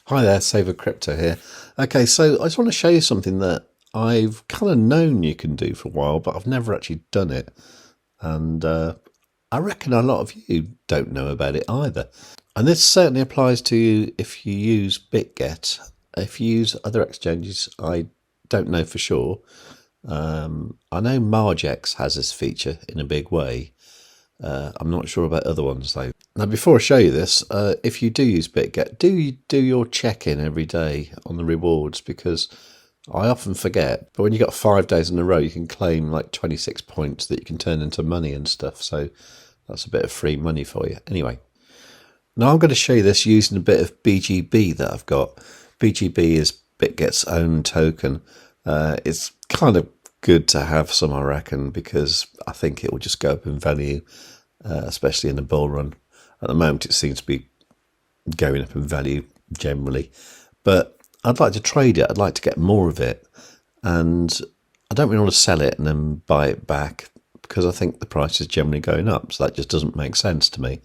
Hi there, savewith.crypto here. Okay, so I just want to show you something that I've kind of known you can do for a while, but I've never actually done it. And I reckon a lot of you don't know about it either. And this certainly applies to you if you use BitGet. If you use other exchanges, I don't know for sure. I know MultiversX has this feature in a big way. I'm not sure about other ones though. Now, before I show you this, if you do use BitGet, do your check-in every day on the rewards, because I often forget. But when you've got 5 days in a row, you can claim like 26 points that you can turn into money and stuff. So that's a bit of free money for you. Anyway, now I'm going to show you this using a bit of BGB that I've got. BGB is BitGet's own token. It's kind of good to have some, I reckon, because I think it will just go up in value, especially in the bull run. At the moment, it seems to be going up in value generally, but I'd like to trade it. I'd like to get more of it, and I don't really want to sell it and then buy it back because I think the price is generally going up, so that just doesn't make sense to me.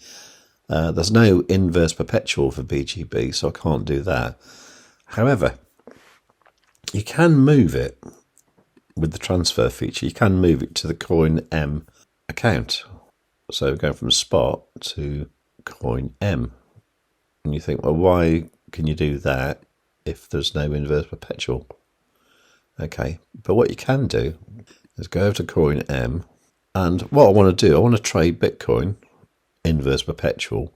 There's no inverse perpetual for BGB, so I can't do that. However, you can move it with the transfer feature. You can move it to the CoinM account. So going from spot to CoinM. And you think, well, why can you do that if there's no inverse perpetual? Okay, but what you can do is go over to CoinM, and what I want to do, I want to trade Bitcoin inverse perpetual,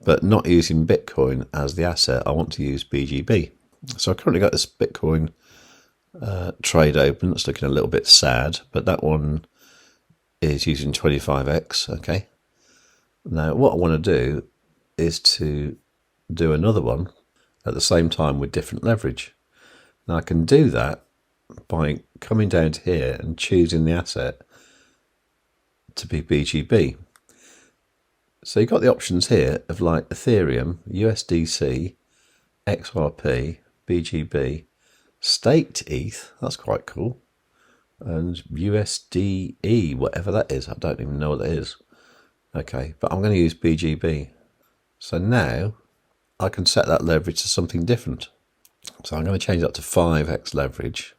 but not using Bitcoin as the asset. I want to use BGB. So I currently got this Bitcoin trade open. It's looking a little bit sad, but that one is using 25x. Okay, now what I want to do is to do another one at the same time with different leverage. Now I can do that by coming down to here and choosing the asset to be BGB. So you've got the options here of like Ethereum, USDC, XRP, BGB, staked ETH, that's quite cool, and USDE, whatever that is. I don't even know what that is. Okay, but I'm going to use BGB. So now I can set that leverage to something different. So I'm going to change that to 5x leverage,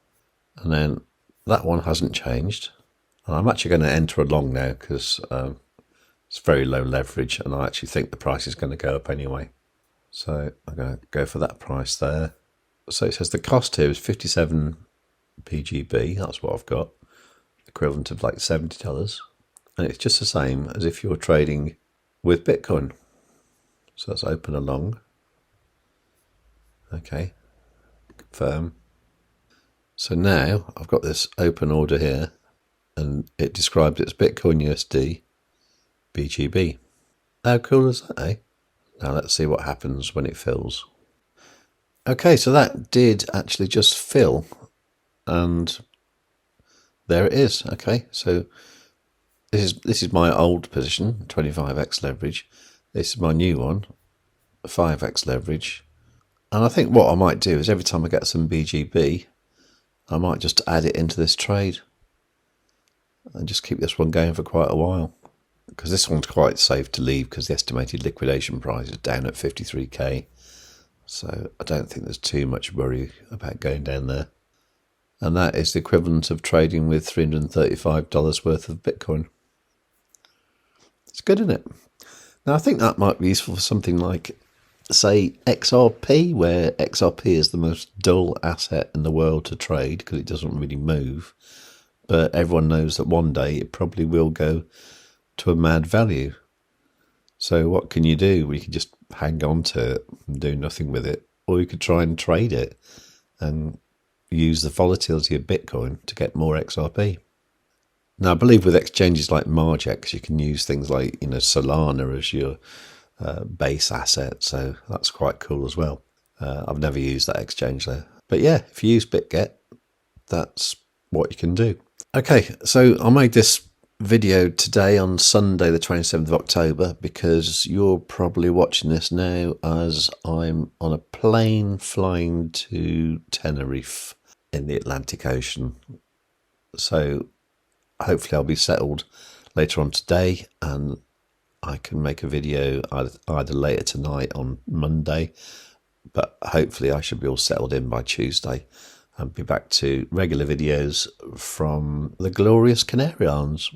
and then that one hasn't changed. And I'm actually going to enter a long now because it's very low leverage, and I actually think the price is going to go up anyway. So I'm going to go for that price there. So it says the cost here is 57 BGB. That's what I've got, equivalent of like $70. And it's just the same as if you're trading with Bitcoin. So let's open a long. Okay, confirm. So now I've got this open order here, and it describes it as Bitcoin USD BGB. How cool is that, eh? Now let's see what happens when it fills. Okay, so that did actually just fill, and there it is. Okay, so this is my old position, 25x leverage. This is my new one, 5x leverage. And I think what I might do is every time I get some BGB, I might just add it into this trade and just keep this one going for quite a while, because this one's quite safe to leave because the estimated liquidation price is down at 53k. So I don't think there's too much worry about going down there. And that is the equivalent of trading with $335 worth of Bitcoin. It's good, isn't it? Now I think that might be useful for something like, say, XRP, where XRP is the most dull asset in the world to trade because it doesn't really move. But everyone knows that one day it probably will go to a mad value. So what can you do? Well, you can just hang on to it and do nothing with it, or you could try and trade it and use the volatility of Bitcoin to get more XRP. Now I believe with exchanges like MultiversX you can use things like Solana as your base asset, so that's quite cool as well. I've never used that exchange there, but yeah, if you use BitGet, that's what you can do. Okay, so I made this video today on Sunday the 27th of October because you're probably watching this now as I'm on a plane flying to Tenerife in the Atlantic Ocean. So hopefully I'll be settled later on today and I can make a video either later tonight on Monday but hopefully I should be all settled in by Tuesday and be back to regular videos from the glorious Canary Islands.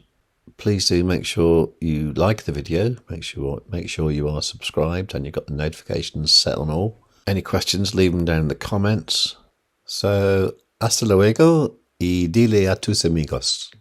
Please do make sure you like the video, make sure you are subscribed and you've got the notifications set on all. Any questions, leave them down in the comments. So, hasta luego y dile a tus amigos.